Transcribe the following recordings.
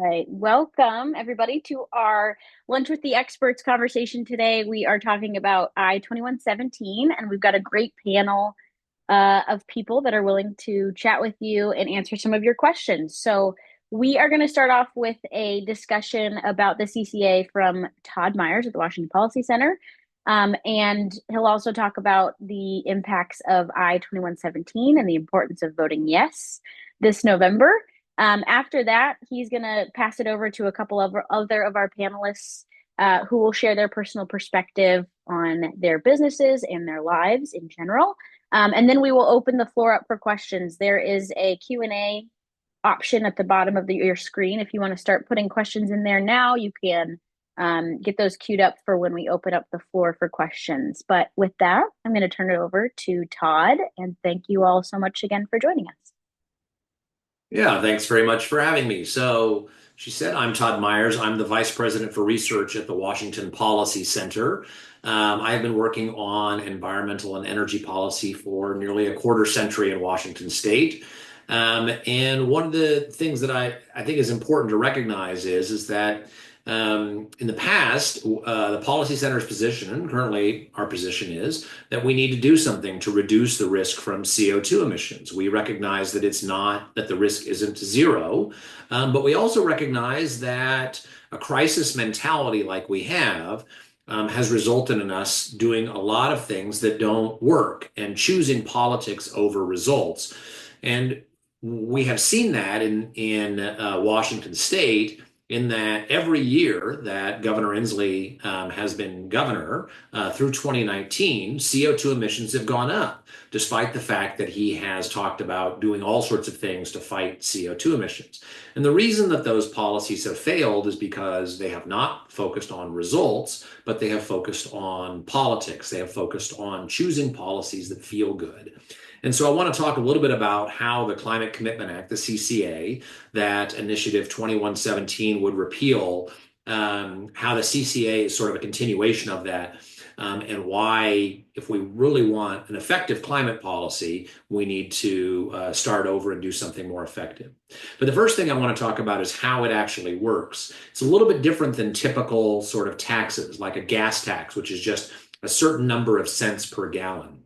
right. Welcome, everybody, to our Lunch with the Experts conversation today. We are talking about I-2117, and we've got a great panel of people that are willing to chat with you and answer some of your questions. So, we are going to start off with a discussion about the CCA from Todd Meers at the Washington Policy Center. And he'll also talk about the impacts of I-2117 and the importance of voting yes this November. After that, he's going to pass it over to a couple of other of our panelists who will share their personal perspective on their businesses and their lives in general. And then we will open the floor up for questions. There is a Q&A option at the bottom of your screen. If you want to start putting questions in there now, you can get those queued up for when we open up the floor for questions. But with that, I'm going to turn it over to Todd. And thank you all so much again for joining us. Yeah, thanks very much for having me. So she said, I'm Todd Meers. I'm the Vice President for Research at the Washington Policy Center. I have been working on environmental and energy policy for nearly a quarter century in Washington State. And one of the things that I think is important to recognize is that in the past, the Policy Center's position, and currently our position is that we need to do something to reduce the risk from CO2 emissions. We recognize that that the risk isn't zero, but we also recognize that a crisis mentality like we have has resulted in us doing a lot of things that don't work and choosing politics over results. And we have seen that in Washington State, in that every year that Governor Inslee has been governor through 2019, CO2 emissions have gone up, despite the fact that he has talked about doing all sorts of things to fight CO2 emissions. And the reason that those policies have failed is because they have not focused on results, but they have focused on politics. They have focused on choosing policies that feel good. And so I want to talk a little bit about how the Climate Commitment Act, the CCA, that Initiative 2117 would repeal, how the CCA is sort of a continuation of that, and why, if we really want an effective climate policy, we need to start over and do something more effective. But the first thing I want to talk about is how it actually works. It's a little bit different than typical sort of taxes, like a gas tax, which is just a certain number of cents per gallon.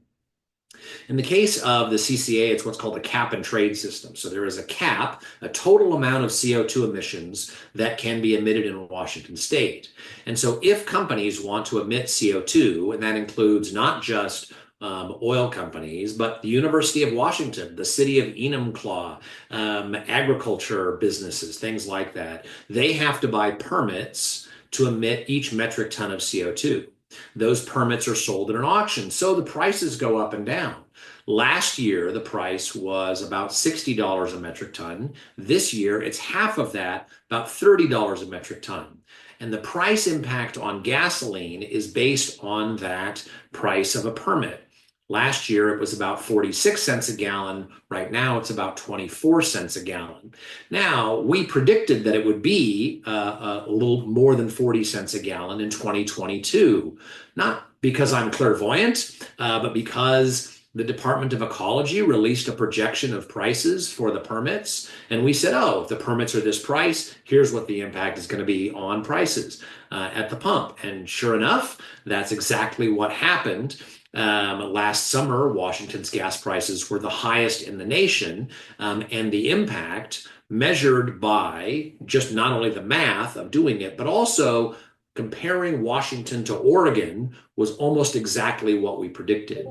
In the case of the CCA, it's what's called a cap and trade system. So there is a cap, a total amount of CO2 emissions that can be emitted in Washington State. And so if companies want to emit CO2, and that includes not just oil companies, but the University of Washington, the city of Enumclaw, agriculture businesses, things like that, they have to buy permits to emit each metric ton of CO2. Those permits are sold at an auction, so the prices go up and down. Last year, the price was about $60 a metric ton. This year, it's half of that, about $30 a metric ton. And the price impact on gasoline is based on that price of a permit. Last year, it was about 46 cents a gallon. Right now, it's about 24 cents a gallon. Now, we predicted that it would be a little more than 40 cents a gallon in 2022. Not because I'm clairvoyant, but because the Department of Ecology released a projection of prices for the permits. And we said, oh, if the permits are this price, here's what the impact is going to be on prices at the pump. And sure enough, that's exactly what happened. Last summer, Washington's gas prices were the highest in the nation, and the impact measured by just not only the math of doing it, but also comparing Washington to Oregon was almost exactly what we predicted.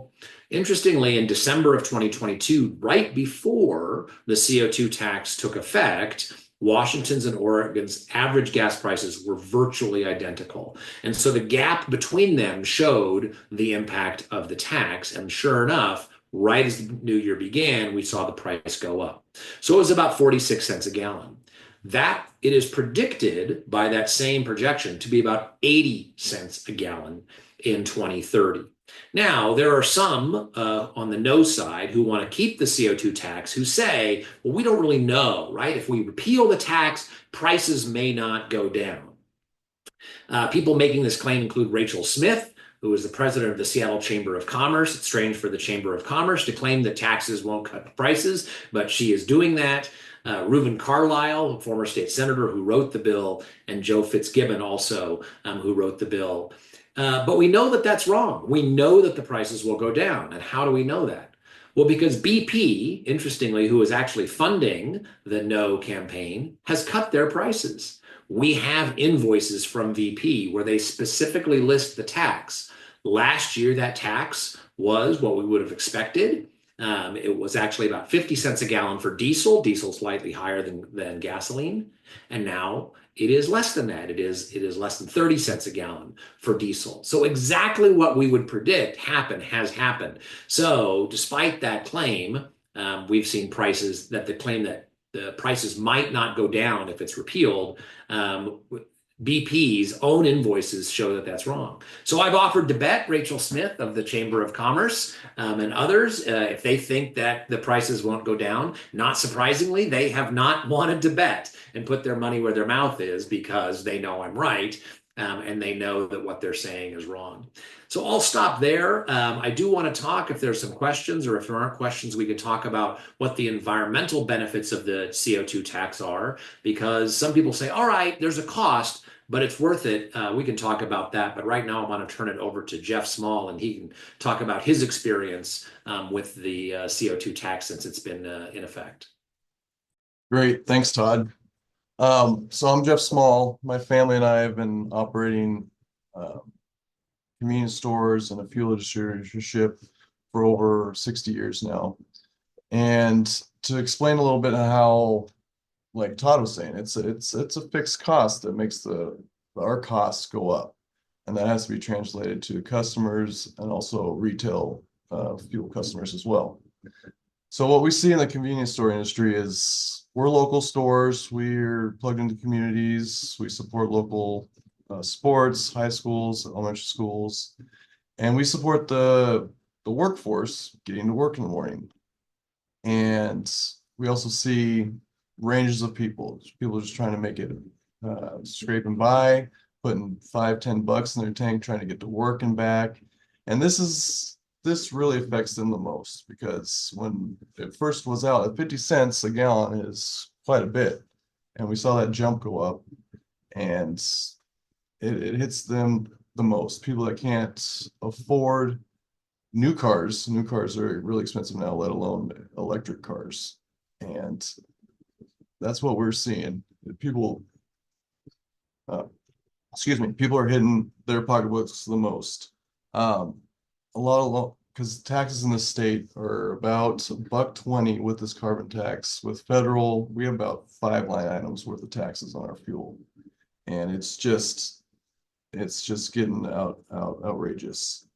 Interestingly, in December of 2022, right before the CO2 tax took effect, Washington's and Oregon's average gas prices were virtually identical. And so the gap between them showed the impact of the tax. And sure enough, right as the new year began, we saw the price go up. So it was about 46 cents a gallon. That it is predicted by that same projection to be about 80 cents a gallon in 2030. Now, there are some on the no side who want to keep the CO2 tax who say, well, we don't really know, right? If we repeal the tax, prices may not go down. People making this claim include Rachel Smith, who is the president of the Seattle Chamber of Commerce. It's strange for the Chamber of Commerce to claim that taxes won't cut prices, but she is doing that. Reuben Carlyle, a former state senator who wrote the bill, and Joe Fitzgibbon also, who wrote the bill. But we know that that's wrong. We know that the prices will go down. And how do we know that? Well, because BP, interestingly, who is actually funding the No campaign, has cut their prices. We have invoices from BP where they specifically list the tax. Last year, that tax was what we would have expected. It was actually about 50 cents a gallon for diesel. Diesel slightly higher than gasoline. And now it is less than that. It is less than 30 cents a gallon for diesel. So exactly what we would predict has happened. So despite that claim, we've seen prices that the claim that the prices might not go down if it's repealed. BP's own invoices show that that's wrong. So I've offered to bet Rachel Smith of the Chamber of Commerce and others if they think that the prices won't go down. Not surprisingly, they have not wanted to bet and put their money where their mouth is because they know I'm right and they know that what they're saying is wrong. So I'll stop there. I do want to talk, if there's some questions or if there aren't questions, we can talk about what the environmental benefits of the CO2 tax are, because some people say, all right, there's a cost, but it's worth it. We can talk about that. But right now, I want to turn it over to Jeff Small, and he can talk about his experience with the CO2 tax since it's been in effect. Great. Thanks, Todd. So I'm Jeff Small. My family and I have been operating convenience stores and a fuel distributorship for over 60 years now. And to explain a little bit how, like Todd was saying, it's a fixed cost that makes our costs go up, and that has to be translated to customers and also retail fuel customers as well. So what we see in the convenience store industry is we're local stores. We're plugged into communities. We support local sports, high schools, elementary schools, and we support the workforce getting to work in the morning. And we also see ranges of people just trying to make it scrape and by, putting $5-10 in their tank, trying to get to work and back. And this really affects them the most, because when it first was out at 50 cents a gallon is quite a bit, and we saw that jump go up, and it hits them the most. People that can't afford new cars are really expensive now, let alone electric cars. And that's what we're seeing. People are hitting their pocketbooks the most. Because taxes in the state are about $1.20 with this carbon tax. With federal, we have about 5 line items worth of taxes on our fuel, and it's just getting outrageous.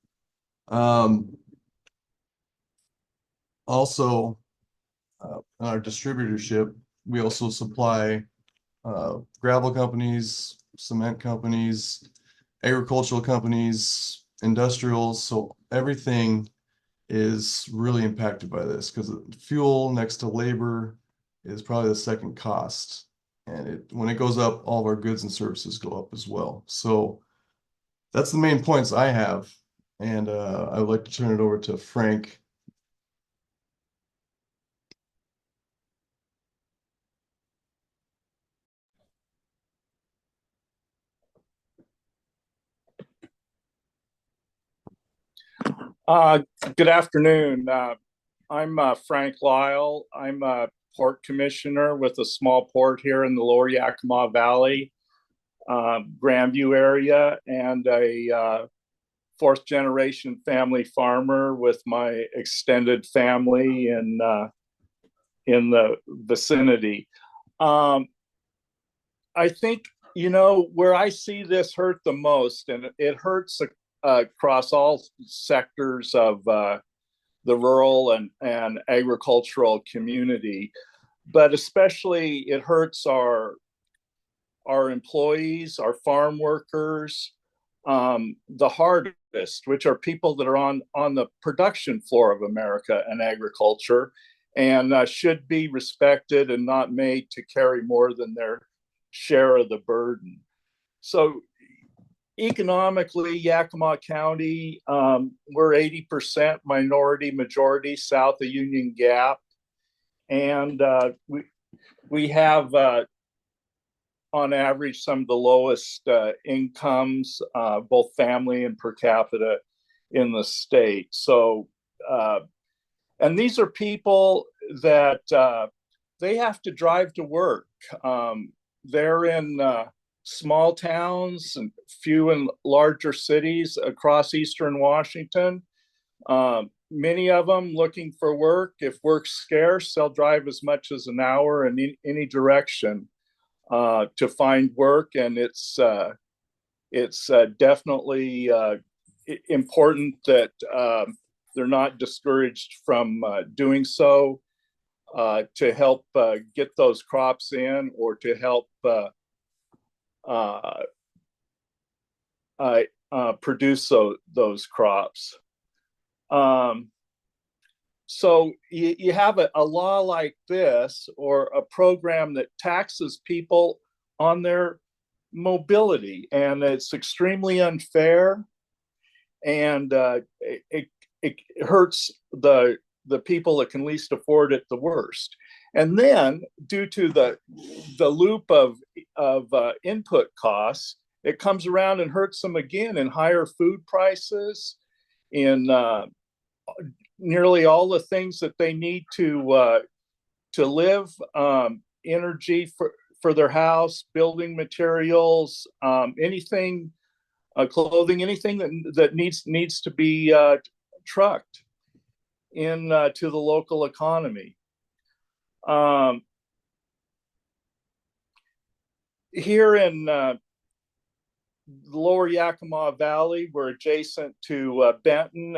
Also, in our distributorship, we also supply gravel companies, cement companies, agricultural companies, industrials. So everything is really impacted by this, because fuel next to labor is probably the second cost. And when it goes up, all of our goods and services go up as well. So that's the main points I have. And I would like to turn it over to Frank. Good afternoon. I'm Frank Lyle. I'm a port commissioner with a small port here in the lower Yakima Valley, Grandview area, and a fourth generation family farmer with my extended family in the vicinity. I think, where I see this hurt the most, and it hurts across all sectors of the rural and agricultural community, but especially it hurts our employees, our farm workers, the hardest, which are people that are on the production floor of America and agriculture, and should be respected and not made to carry more than their share of the burden. So economically, Yakima County, we're 80% minority majority south of Union Gap. And we have, on average, some of the lowest incomes, both family and per capita, in the state. So, and these are people that they have to drive to work. They're in small towns and few in larger cities across Eastern Washington. Many of them looking for work. If work's scarce, they'll drive as much as an hour in any direction to find work. And it's definitely important that they're not discouraged from doing so to help get those crops in, or to help produce those crops. So you have a law like this, or a program that taxes people on their mobility, and it's extremely unfair, and it hurts the people that can least afford it the worst. And then, due to the loop of input costs, it comes around and hurts them again in higher food prices, in nearly all the things that they need to live, energy for their house, building materials, anything, clothing, anything that needs to be trucked in to the local economy. Here in the lower Yakima Valley, we're adjacent to Benton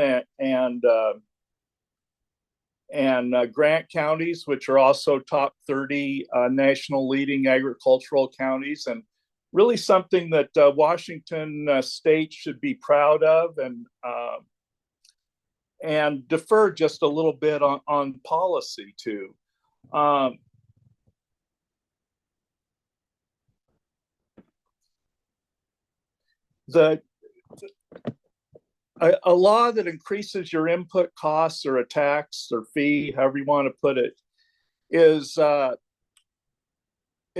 and Grant counties, which are also top 30 national leading agricultural counties, and really something that Washington state should be proud of, and defer just a little bit on policy too. A law that increases your input costs, or a tax or fee, however you want to put it, is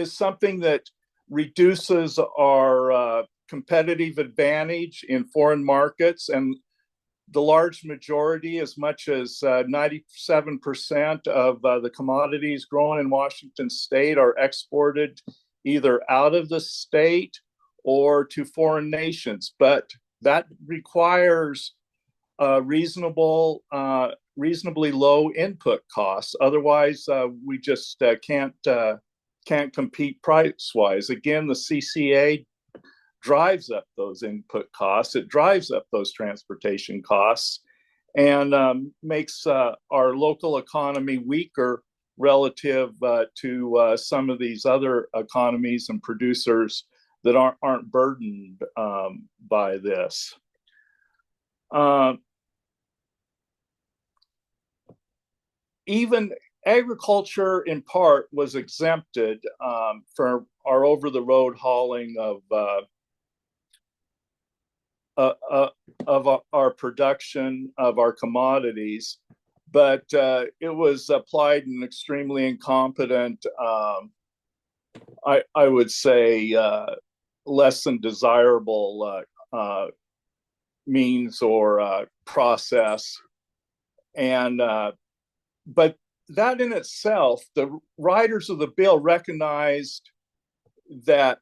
something that reduces our competitive advantage in foreign markets. And the large majority, as much as 97% of the commodities grown in Washington state, are exported either out of the state or to foreign nations. But that requires reasonably low input costs. Otherwise, we just can't compete price-wise. Again, the CCA drives up those input costs. It drives up those transportation costs, and makes our local economy weaker relative to some of these other economies and producers that aren't burdened by this. Even agriculture, in part, was exempted for our over-the-road hauling of our production of our commodities, but it was applied in extremely incompetent, I would say, less than desirable means or process. And but that in itself, the writers of the bill recognized that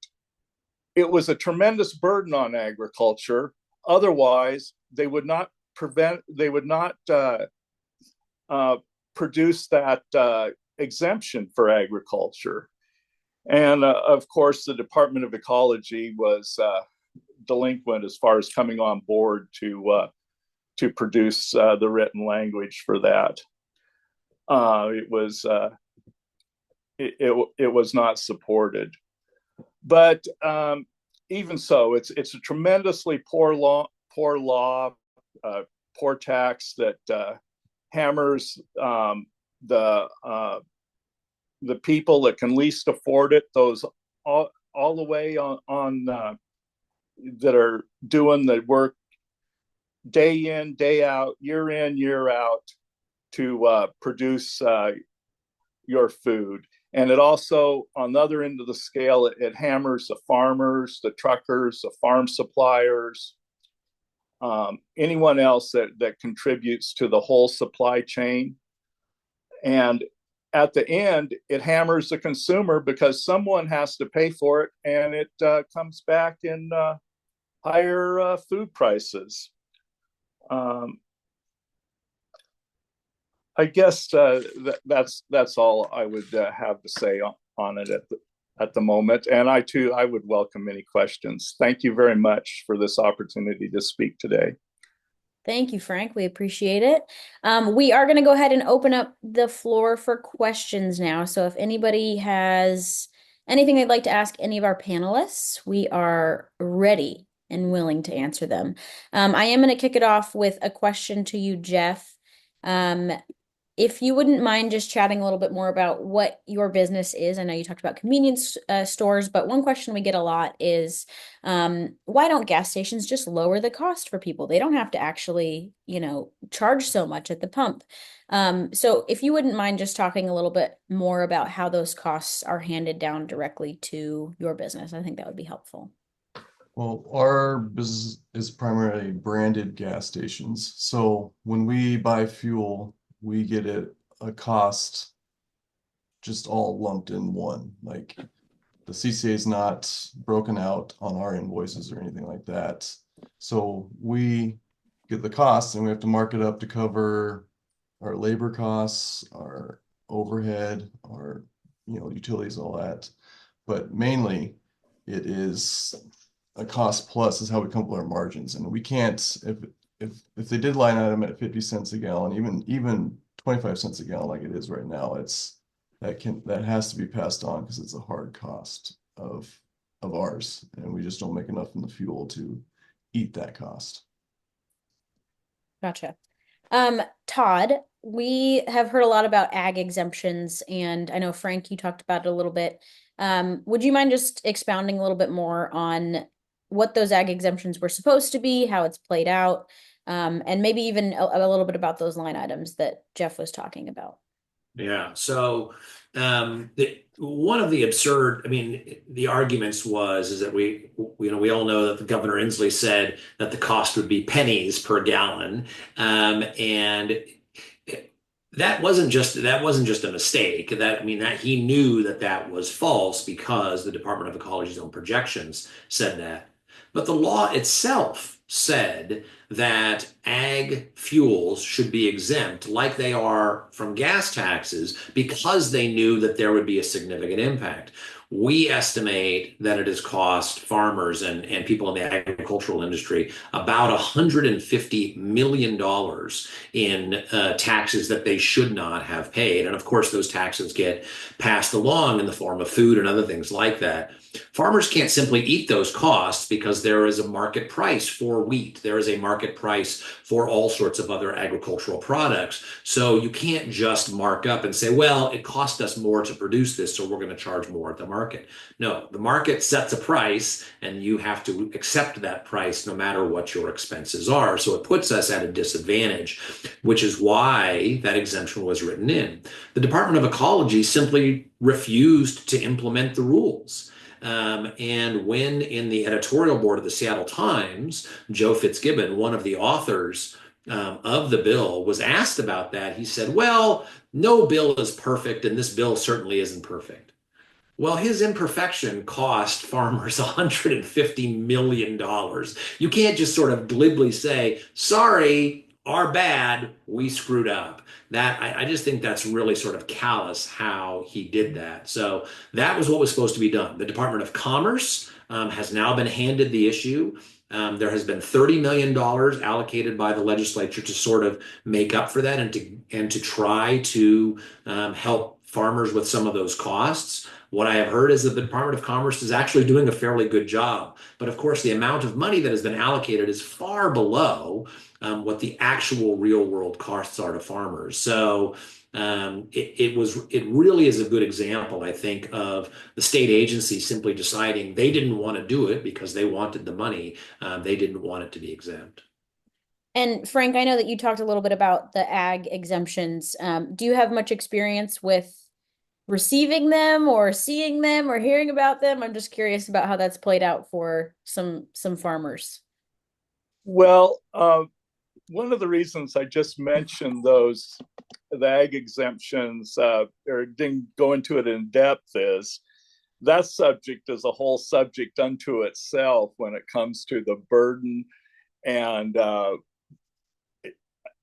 it was a tremendous burden on agriculture. Otherwise, they would not produce that exemption for agriculture. And of course, the Department of Ecology was delinquent as far as coming on board to produce the written language for that. It was not supported. But even so, it's a tremendously poor law, poor tax that hammers the people that can least afford it. Those all the way on that are doing the work day in, day out, year out to produce your food. And it also, on the other end of the scale, it hammers the farmers, the truckers, the farm suppliers, anyone else that contributes to the whole supply chain. And at the end, it hammers the consumer because someone has to pay for it, and it comes back in higher food prices. I guess that's all I would have to say on it at the moment. And I would welcome any questions. Thank you very much for this opportunity to speak today. Thank you, Frank. We appreciate it. We are going to go ahead and open up the floor for questions now. So if anybody has anything they'd like to ask any of our panelists, we are ready and willing to answer them. I am going to kick it off with a question to you, Jeff. If you wouldn't mind just chatting a little bit more about what your business is. I know you talked about convenience stores, but one question we get a lot is, why don't gas stations just lower the cost for people? They don't have to actually, charge so much at the pump. So if you wouldn't mind just talking a little bit more about how those costs are handed down directly to your business, I think that would be helpful. Well, our business is primarily branded gas stations. So when we buy fuel, we get it a cost just all lumped in one. Like the CCA is not broken out on our invoices or anything like that. So we get the cost and we have to mark it up to cover our labor costs, our overhead, our utilities, all that. But mainly it is a cost plus is how we come up with our margins. And we can't, if they did line item at 50 cents a gallon, even 25 cents a gallon like it is right now, that has to be passed on because it's a hard cost of ours, and we just don't make enough in the fuel to eat that cost. Gotcha. Todd, we have heard a lot about ag exemptions, and I know Frank, you talked about it a little bit. Would you mind just expounding a little bit more on what those ag exemptions were supposed to be, how it's played out, and maybe even a little bit about those line items that Jeff was talking about? Yeah. So one of the the arguments is that we all know that the Governor Inslee said that the cost would be pennies per gallon, and that wasn't just a mistake. That he knew that was false because the Department of Ecology's own projections said that. But the law itself said that ag fuels should be exempt like they are from gas taxes because they knew that there would be a significant impact. We estimate that it has cost farmers and people in the agricultural industry about $150 million in taxes that they should not have paid. And of course, those taxes get passed along in the form of food and other things like that. Farmers can't simply eat those costs because there is a market price for wheat. There is a market price for all sorts of other agricultural products. So you can't just mark up and say, well, it cost us more to produce this, so we're going to charge more at the market. No, the market sets a price and you have to accept that price no matter what your expenses are. So it puts us at a disadvantage, which is why that exemption was written in. The Department of Ecology simply refused to implement the rules. And when in the editorial board of the Seattle Times, Joe Fitzgibbon, one of the authors of the bill, was asked about that, he said, well, no bill is perfect, and this bill certainly isn't perfect. Well, his imperfection cost farmers $150 million. You can't just sort of glibly say, sorry, our bad, we screwed up. I just think that's really sort of callous how he did that. So that was what was supposed to be done. The Department of Commerce has now been handed the issue. There has been $30 million allocated by the legislature to sort of make up for that and to try to help farmers with some of those costs. What I have heard is that the Department of Commerce is actually doing a fairly good job. But of course, the amount of money that has been allocated is far below what the actual real world costs are to farmers. So it really is a good example, I think, of the state agency simply deciding they didn't want to do it because they wanted the money. They didn't want it to be exempt. And Frank, I know that you talked a little bit about the ag exemptions. Do you have much experience with receiving them or seeing them or hearing about them? I'm just curious about how that's played out for some farmers. Well, one of the reasons I just mentioned the ag exemptions, or didn't go into it in depth, is that subject is a whole subject unto itself when it comes to the burden. And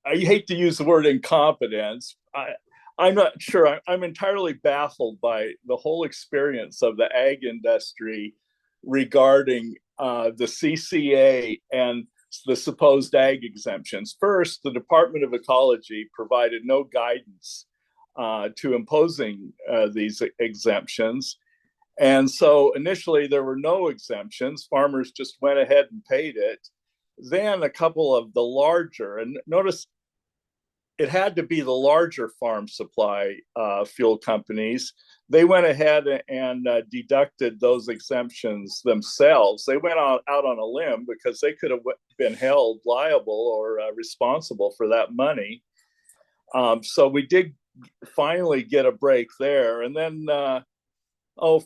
I hate to use the word incompetence. I'm not sure. I'm entirely baffled by the whole experience of the ag industry regarding the CCA and the supposed ag exemptions. First, the Department of Ecology provided no guidance to imposing these exemptions. And so initially there were no exemptions. Farmers just went ahead and paid it. Then a couple of the larger, and notice it had to be the larger farm supply fuel companies, they went ahead and deducted those exemptions themselves. They went out on a limb because they could have been held liable or responsible for that money. So we did finally get a break there. And then,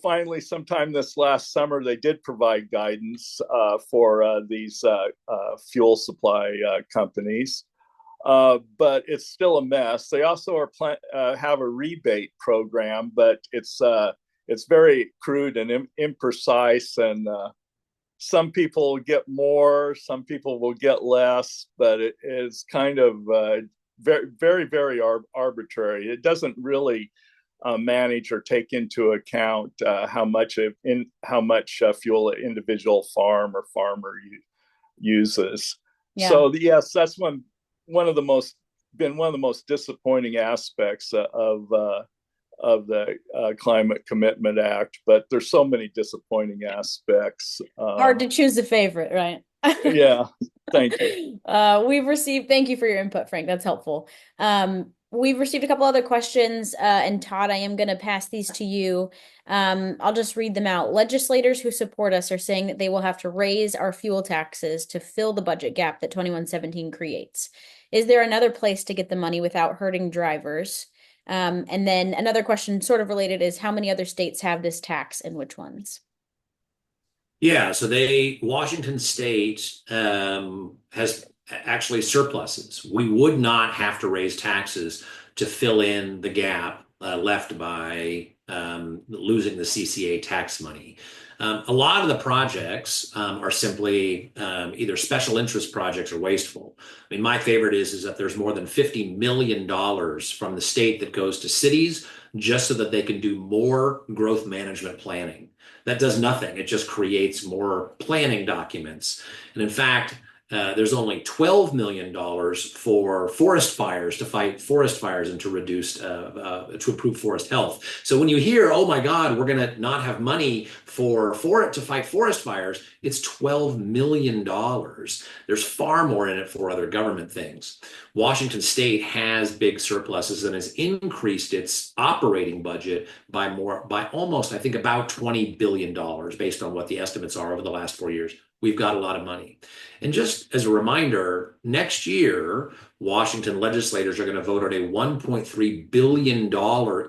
finally, sometime this last summer, they did provide guidance for these fuel supply companies. But it's still a mess. They also have a rebate program, but it's very crude and imprecise, and some people get more, some people will get less, but it is kind of very, very, very arbitrary. It doesn't really manage or take into account how much fuel an individual farm or farmer uses. Yeah. So yes, that's one of the most disappointing aspects of the Climate Commitment Act, but there's so many disappointing aspects. Hard to choose a favorite, right? Yeah, thank you. Thank you for your input, Frank. That's helpful. We've received a couple other questions, and Todd, I am going to pass these to you. I'll just read them out. Legislators who support us are saying that they will have to raise our fuel taxes to fill the budget gap that 2117 creates. Is there another place to get the money without hurting drivers? And then another question sort of related is how many other states have this tax and which ones? Yeah, so Washington State has actually surpluses. We would not have to raise taxes to fill in the gap left by losing the CCA tax money. A lot of the projects are simply either special interest projects or wasteful. I mean, my favorite is that there's more than $50 million from the state that goes to cities just so that they can do more growth management planning. That does nothing. It just creates more planning documents. And in fact, there's only $12 million for forest fires, to fight forest fires and to improve forest health. So when you hear, oh my God, we're going to not have money to fight forest fires, it's $12 million. There's far more in it for other government things. Washington State has big surpluses and has increased its operating budget by almost, I think, about $20 billion based on what the estimates are over the last 4 years. We've got a lot of money. And just as a reminder, next year, Washington legislators are going to vote on a $1.3 billion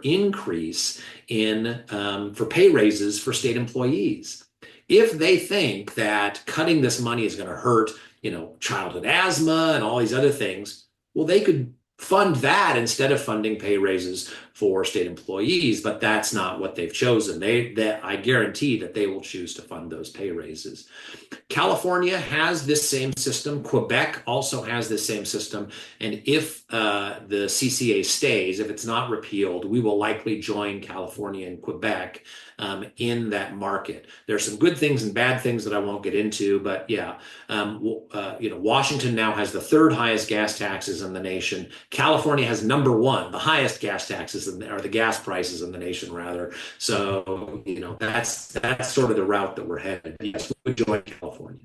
increase for pay raises for state employees. If they think that cutting this money is going to hurt, childhood asthma and all these other things, well, they could fund that instead of funding pay raises for state employees, but that's not what they've chosen. I guarantee that they will choose to fund those pay raises. California has this same system. Quebec also has this same system. And if the CCA stays, if it's not repealed, we will likely join California and Quebec in that market. There's some good things and bad things that I won't get into, but yeah, Washington now has the third highest gas taxes in the nation. California has number one, the highest gas taxes prices or the gas prices in the nation rather. So, that's sort of the route that we're headed. Yes, we would join California.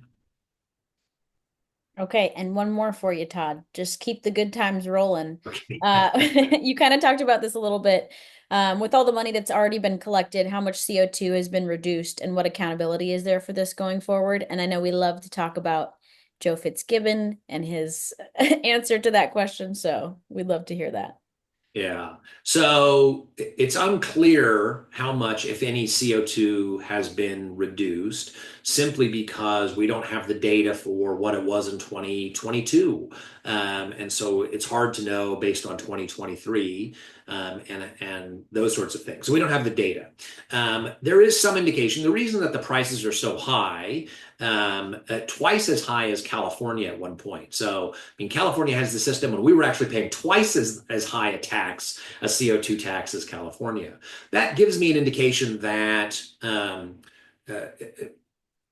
Okay, and one more for you, Todd. Just keep the good times rolling. Okay. You kind of talked about this a little bit. With all the money that's already been collected, how much CO2 has been reduced, and what accountability is there for this going forward? And I know we love to talk about Joe Fitzgibbon and his answer to that question, so we'd love to hear that. Yeah. So it's unclear how much, if any, CO2 has been reduced simply because we don't have the data for what it was in 2022. And so it's hard to know based on 2023 and those sorts of things. So we don't have the data. There is some indication. The reason that the prices are so high, twice as high as California at one point. So, I mean, California has the system when we were actually paying twice as high a CO2 tax as California. That gives me an indication that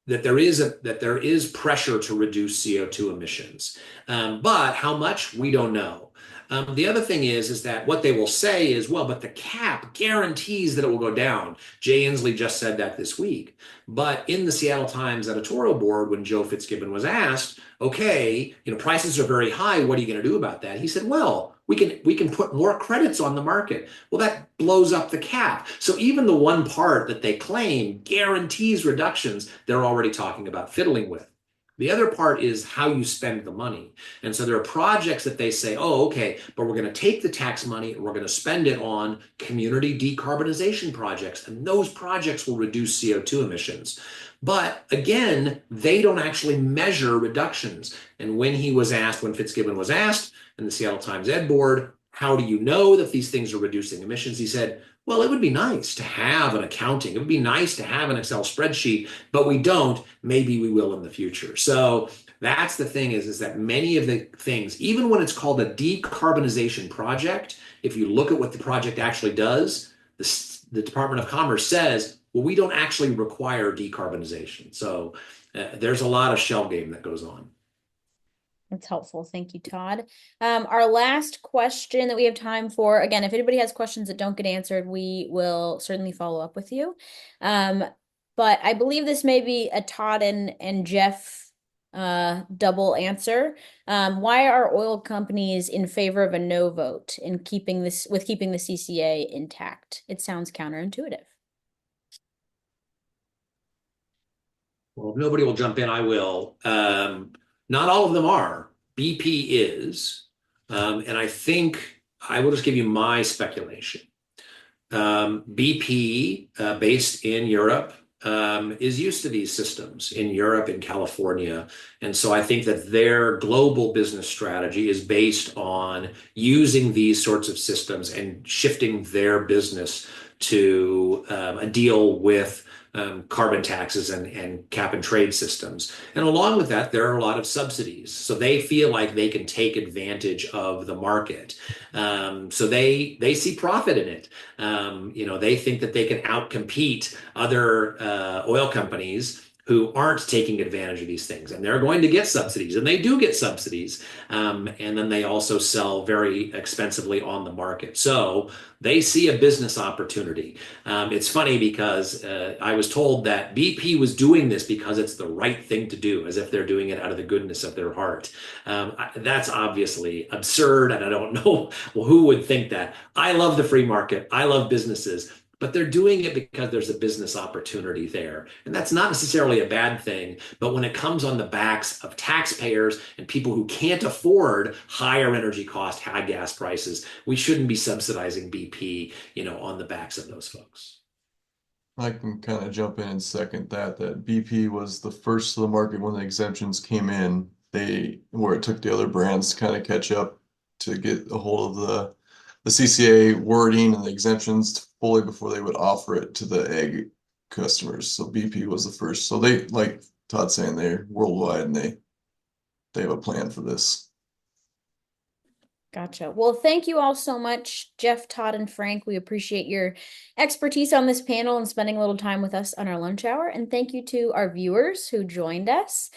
that there is pressure to reduce CO2 emissions, but how much we don't know. The other thing is that what they will say is, well, but the cap guarantees that it will go down. Jay Inslee just said that this week. But in the Seattle Times editorial board, when Joe Fitzgibbon was asked, okay, prices are very high, what are you going to do about that? He said, well, we can put more credits on the market. Well, that blows up the cap. So even the one part that they claim guarantees reductions, they're already talking about fiddling with. The other part is how you spend the money. And so there are projects that they say, oh, okay, but we're going to take the tax money and we're going to spend it on community decarbonization projects. And those projects will reduce CO2 emissions. But again, they don't actually measure reductions. And when Fitzgibbon was asked in the Seattle Times Ed Board, how do you know that these things are reducing emissions? He said, well, it would be nice to have an accounting. It would be nice to have an Excel spreadsheet, but we don't. Maybe we will in the future. So that's the thing is that many of the things, even when it's called a decarbonization project, if you look at what the project actually does, the Department of Commerce says, well, we don't actually require decarbonization. So there's a lot of shell game that goes on. That's helpful. Thank you, Todd. Our last question that we have time for, again, if anybody has questions that don't get answered, we will certainly follow up with you. But I believe this may be a Todd and Jeff double answer. Why are oil companies in favor of a no vote in keeping the CCA intact? It sounds counterintuitive. Well, if nobody will jump in, I will. Not all of them are. BP is. And I think I will just give you my speculation. BP, based in Europe, is used to these systems in Europe and California. And so I think that their global business strategy is based on using these sorts of systems and shifting their business to deal with carbon taxes and cap and trade systems. And along with that, there are a lot of subsidies. So they feel like they can take advantage of the market. So they see profit in it. They think that they can outcompete other oil companies who aren't taking advantage of these things. And they're going to get subsidies, and they do get subsidies. And then they also sell very expensively on the market. So they see a business opportunity. It's funny because I was told that BP was doing this because it's the right thing to do, as if they're doing it out of the goodness of their heart. That's obviously absurd, and I don't know who would think that. I love the free market. I love businesses. But they're doing it because there's a business opportunity there. And that's not necessarily a bad thing. But when it comes on the backs of taxpayers and people who can't afford higher energy costs, high gas prices, we shouldn't be subsidizing BP, on the backs of those folks. I can kind of jump in and second that BP was the first to the market when the exemptions came in. Where it took the other brands to kind of catch up to get a hold of the CCA wording and the exemptions fully before they would offer it to the ag customers. So BP was the first. So they, like Todd saying, they're worldwide and they have a plan for this. Gotcha. Well, thank you all so much, Jeff, Todd, and Frank. We appreciate your expertise on this panel and spending a little time with us on our lunch hour. And thank you to our viewers who joined us.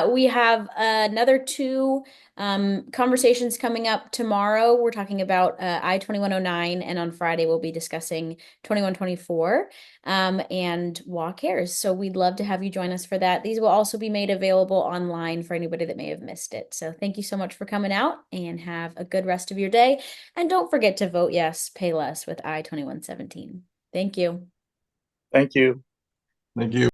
We have another two Conversations coming up tomorrow. We're talking about I-2109, and on Friday we'll be discussing 2124 and walk hairs. So we'd love to have you join us for that. These will also be made available online for anybody that may have missed it. So thank you so much for coming out, and have a good rest of your day. And don't forget to vote yes, pay less with I-2117. Thank you. Thank you. Thank you.